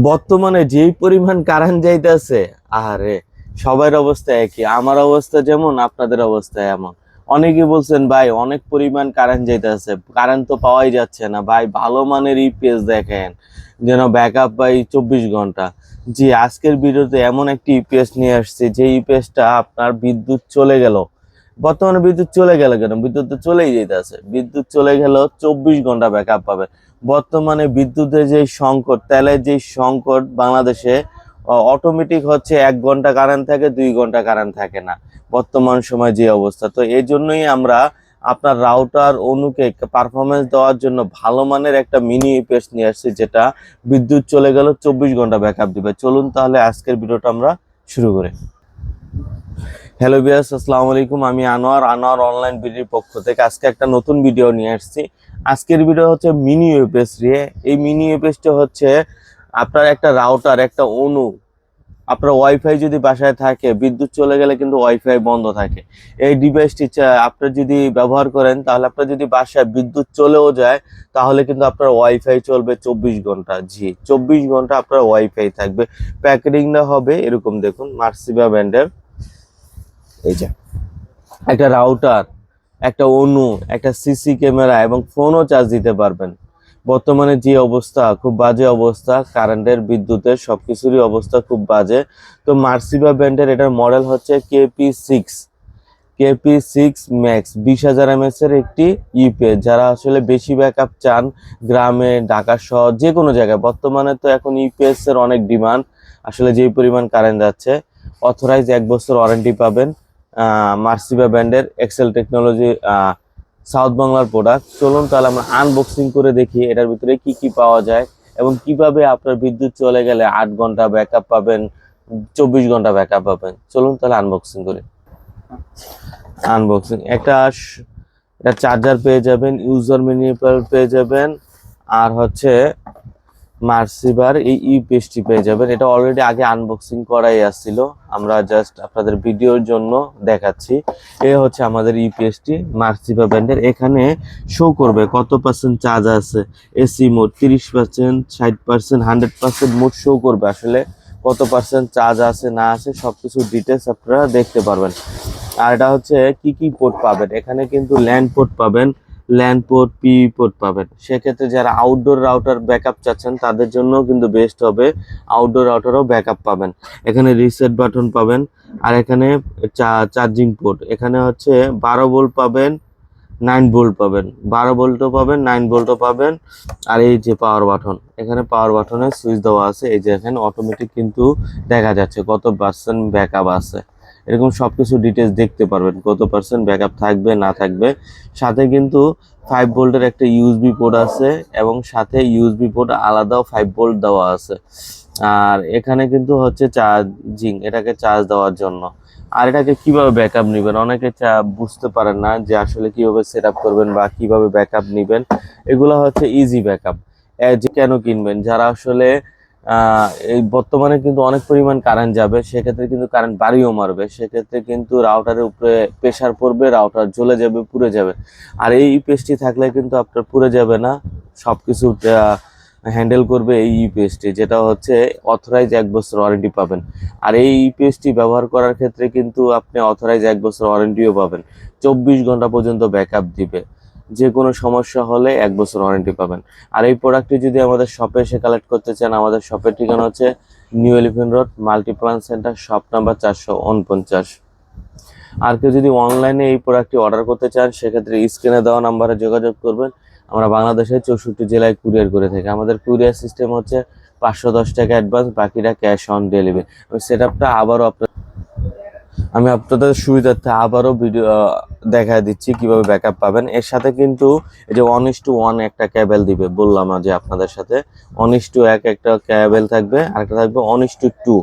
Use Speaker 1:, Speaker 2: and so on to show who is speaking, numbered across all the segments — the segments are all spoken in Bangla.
Speaker 1: বর্তমানে যেই পরিমাণ কারেন্ট যাইতেছে, আরে সবার অবস্থা একই, আমার অবস্থা যেমন আপনাদের অবস্থা এমন। অনেকে বলছেন ভাই অনেক পরিমাণ কারেন্ট যাইতেছে, কারেন্ট তো পাওয়াই যাচ্ছে না ভাই, ভালো মানের ইপিএস দেখেন যেন ব্যাকআপ পাই 24 ঘন্টা। জি, আজকের ভিডিওতে এমন একটি ইপিএস নিয়ে আসছে যে ইপিএসটা আপনার বিদ্যুৎ চলে গেল, বর্তমানে বিদ্যুৎ চলে গেল কেন, বিদ্যুৎ তো চলেই যেতেছে, বিদ্যুৎ চলে গেল 24 ঘন্টা ব্যাকআপ পাবে। বর্তমানে বিদ্যুতের যে সংকট, তেলের যে সংকট বাংলাদেশে, অটোমেটিক হচ্ছে 1 ঘন্টা কারেন্ট থাকে, 2 ঘন্টা কারেন্ট থাকে না বর্তমান সময় যে অবস্থা। তো এই জন্যই আমরা আপনার রাউটার অনুকে পারফরমেন্স দেওয়ার জন্য ভালো মানের একটা মিনি ইউপিএস নিয়ে আসছি, যেটা বিদ্যুৎ চলে গেল 24 ঘন্টা ব্যাকআপ দিবে। চলুন তাহলে আজকের ভিডিওটা আমরা শুরু করি। হ্যালো ভিউয়ার্স, আসসালামু আলাইকুম। আমি আনোয়ার অনলাইন বিডির পক্ষ থেকে আজকে একটা নতুন ভিডিও নিয়ে আসছি। আজকের ভিডিও হচ্ছে মিনি ইউপিএস নিয়ে। এই মিনি ইউপিএসটা হচ্ছে আপনার একটা রাউটার, একটা অনু, আপনার ওয়াইফাই যদি বাসায় থাকে, বিদ্যুৎ চলে গেলে কিন্তু ওয়াইফাই বন্ধ থাকে। এই ডিভাইসটি আপনার যদি ব্যবহার করেন, তাহলে আপনার যদি বাসায় বিদ্যুৎ চলেও যায়, তাহলে কিন্তু আপনার ওয়াইফাই চলবে 24 ঘন্টা। জি, 24 ঘন্টা আপনার ওয়াইফাই থাকবে। প্যাকেটিংটা হবে এরকম, দেখুন, মার্সিবা ব্র্যান্ডের। এই যে একটা রাউটার, একটা অনু, একটা সিসি ক্যামেরা এবং ফোনও চার্জ দিতে পারবেন। বর্তমানে যে অবস্থা, খুব বাজে অবস্থা, কারেন্টের বিদ্যুতের সবকিছুরই অবস্থা খুব বাজে। তো মার্সিবা ব্র্যান্ডের এটার মডেল হচ্ছে কেপি সিক্স ম্যাক্স, 20,000 mAh এর একটি ইউপিএস। যারা আসলে বেশি ব্যাকআপ চান, গ্রামে, ঢাকা শহর, যে কোনো জায়গায়, বর্তমানে তো এখন ইউপিএস এর অনেক ডিমান্ড। আসলে যেই পরিমাণ কারেন্ট যাচ্ছে, অথরাইজ 1 বছর ওয়ারেন্টি পাবেন। মার্সিবা ব্র্যান্ডের এক্সেল টেকনোলজি, সাউথ বাংলার প্রোডাক্ট। চলুন তাহলে আমরা আনবক্সিং করে দেখি এটার ভিতরে কি কি পাওয়া যায় এবং কিভাবে আপনার বিদ্যুৎ চলে গেলে 8 ঘন্টা ব্যাকআপ পাবেন, 24 ঘন্টা ব্যাকআপ পাবেন। চলুন তাহলে আনবক্সিং করি। এটা চার্জার পেয়ে যাবেন, ইউজার ম্যানুয়াল পেয়ে যাবেন, আর হচ্ছে মার্সিবার এই ইউপিএসটি পেয়ে যাবেন। এটা অলরেডি আগে আনবক্সিং করাই আসছিল, আমরা জাস্ট আপনাদের ভিডিওর জন্য দেখাচ্ছি। এ হচ্ছে আমাদের ইউপিএসটি মার্সিবা ব্র্যান্ডের। এখানে শো করবে কত পার্সেন্ট চার্জ আছে, এসি মোড 30%, 60%, 100% মোড শো করবে। আসলে কত পার্সেন্ট চার্জ আছে না আছে সবকিছু ডিটেলস আপনারা দেখতে পারবেন। আর এটা হচ্ছে কি কি পোর্ট পাবেন, এখানে কিন্তু ল্যান্ড পোর্ট পাবেন, ল্যান্ড পোর্ট, পিই পোর্ট পাবেন। সেক্ষেত্রে যারা আউটডোর রাউটার ব্যাকআপ চাচ্ছেন তাদের জন্য কিন্তু বেস্ট হবে, আউটডোর রাউটারও ব্যাকআপ পাবেন। এখানে রিসেট বাটন পাবেন, আর এখানে চার্জিং পোর্ট, এখানে হচ্ছে 12 ভোল্ট পাবেন, 9 ভোল্ট পাবেন, 12 ভোল্টও পাবেন, 9 ভোল্টও পাবেন। আর এই যে পাওয়ার বাটন, এখানে পাওয়ার বাটনের সুইচ দেওয়া আছে। এই যে এখানে অটোমেটিক কিন্তু দেখা যাচ্ছে কত পার্সেন্ট ব্যাকআপ আছে, এরকম সবকিছু ডিটেলস দেখতে পারবেন, কত পার্সেন্ট ব্যাকআপ থাকবে না থাকবে। সাথে কিন্তু 5 ভোল্টের একটা ইউএসবি পোর্ট আছে, এবং সাথে ইউএসবি পোর্ট আলাদাও 5 ভোল্ট দেওয়া আছে। আর এখানে কিন্তু হচ্ছে চার্জিং, এটাকে চার্জ দেওয়ার জন্য। আর এটাকে কিভাবে ব্যাকআপ নেবেন, অনেকে বুঝতে পারেন না যে আসলে কিভাবে সেট আপ করবেন বা কিভাবে ব্যাকআপ নেবেন। এগুলো হচ্ছে ইজি ব্যাকআপ। যে কেন কিনবেন, যারা আসলে এই বর্তমানে কিন্তু অনেক পরিমাণ কারেন্ট যাবে, সেক্ষেত্রে কিন্তু কারেন্ট বাড়িও মারবে, সেক্ষেত্রে কিন্তু রাউটারের উপরে প্রেশার পড়বে, রাউটার জ্বলে যাবে, পুড়ে যাবে। আর এই ইউপিএসটি থাকলে কিন্তু আপনার পুড়ে যাবে না, সবকিছু হ্যান্ডেল করবে এই ইউপিএসটি, যেটা হচ্ছে অথরাইজ 1 বছর ওয়ারেন্টি পাবেন। আর এই ইউপিএসটি ব্যবহার করার ক্ষেত্রে কিন্তু আপনি অথরাইজ 1 বছর ওয়ারেন্টিও পাবেন, 24 ঘন্টা পর্যন্ত ব্যাকআপ দিবে। যে কোনো সমস্যা হলে 1 বছর ওয়ারেন্টি পাবেন। আর এই প্রোডাক্টটি যদি আমাদের শপে এসে কালেক্ট করতে চান, আমাদের শপের ঠিকানা হচ্ছে new elephant road, Multiplan centre, shop number 449। আর কেউ যদি অনলাইনে এই প্রোডাক্টটি অর্ডার করতে চান, সেক্ষেত্রে স্ক্রিনে দেওয়া নাম্বারে যোগাযোগ করবেন। আমরা বাংলাদেশের 64 জেলায় কুরিয়ার করে থাকি। আমাদের কুরিয়ার সিস্টেম হচ্ছে 510 টাকা অ্যাডভান্স, বাকিটা ক্যাশ অন ডেলিভারি। সেট আপটা আমি আপনাদের সুবিধার্থে আবারও ভিডিও দেখা দিচ্ছি কিভাবে ব্যাকআপ পাবেন। এর সাথে কিন্তু এই যে 1:1 একটা ক্যাবেল দিবে, বললাম যে আপনাদের সাথে 1:1 একটা ক্যাবেল থাকবে, আর একটা থাকবে 1:2।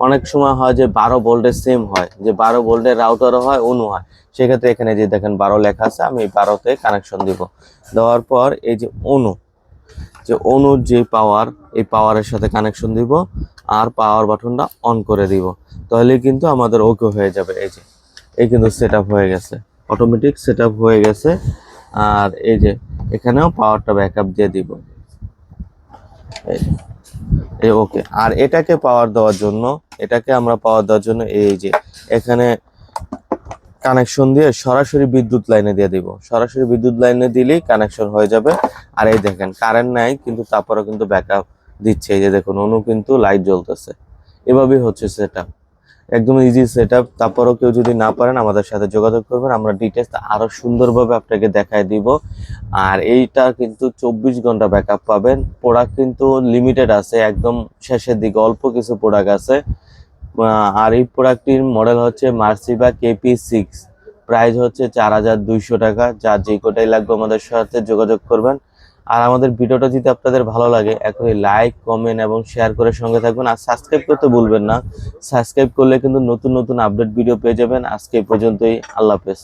Speaker 1: অনেক সময় হয় যে 12 ভোল্টের সেম হয়, যে 12 ভোল্টের রাউটারও হয়, অনু হয়। সেক্ষেত্রে এখানে যে দেখেন 12 লেখা আছে, আমি 12তে কানেকশন দিব। দেওয়ার পর এই যে অনুর যে পাওয়ার, এই পাওয়ারের সাথে কানেকশন দিব, আর পাওয়ার বাটনটা অন করে দিব, তাহলে কিন্তু আমাদের ওকে হয়ে যাবে। এই কিন্তু সেট আপ হয়ে গেছে, অটোমেটিক সেট আপ হয়ে গেছে। আর এই যে এখানেও পাওয়ারটা ব্যাকআপ দিয়ে দিব। এই ওকে। আর এটাকে পাওয়ার দেওয়ার জন্য, এই যে এখানে কানেকশন দিয়ে সরাসরি বিদ্যুৎ লাইনে দিয়ে দিব, সরাসরি বিদ্যুৎ লাইনে দিলেই কানেকশন হয়ে যাবে। আর এই দেখেন কারেন্ট নাই কিন্তু তারপরেও কিন্তু ব্যাকআপ দিচ্ছে, এই যে দেখুন অনু কিন্তু লাইট জ্বলতেছে। এভাবেই হচ্ছে সেটআপ, একদম ইজি সেটআপ। তারপরেও কেউ যদি না পারেন আমাদের সাথে যোগাযোগ করবেন, আমরা ডিটেলস আরো সুন্দরভাবে আপনাকে দেখায় দিব। আর এইটা কিন্তু 24 ঘন্টা ব্যাকআপ পাবেন। প্রোডাক্ট কিন্তু লিমিটেড আছে, একদম শেষের দিকে অল্প কিছু প্রোডাক্ট আছে। আর এই প্রোডাক্টটির মডেল হচ্ছে মার্সিবা KP6, প্রাইস হচ্ছে 4200 টাকা। যার যে কোটাই লাগবে আমাদের সাথে যোগাযোগ করবেন। আর আমাদের ভিডিওটা যদি আপনাদের ভালো লাগে এখনই লাইক, কমেন্ট এবং শেয়ার করে সঙ্গে থাকবেন। আর সাবস্ক্রাইব করতে ভুলবেন না, সাবস্ক্রাইব করলে কিন্তু নতুন নতুন আপডেট ভিডিও পেয়ে যাবেন। আজকে এই পর্যন্তই, আল্লাহ হাফেজ।